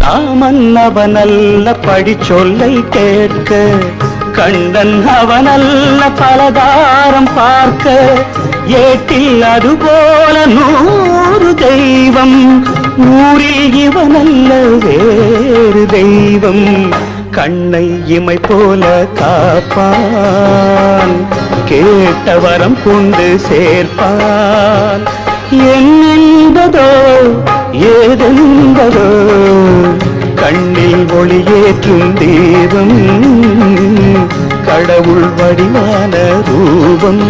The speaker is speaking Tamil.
ராமன் அவனல்ல படி சொல்லை கேட்க, கண்ணன் அவனல்ல பலதாரம் பார்க்க, ஏட்டில் அதுபோல 100 தெய்வம், ஊரில் இவனல்ல வேறு தெய்வம். கண்ணை இமை போல காப்பான், கேட்ட வரம் கொண்டு சேர்ப்பான். என்பதோ ஏதென்பதோ கண்ணில் ஒளியேற்றும் தீபம், கடவுள் வடிவான ரூபம்.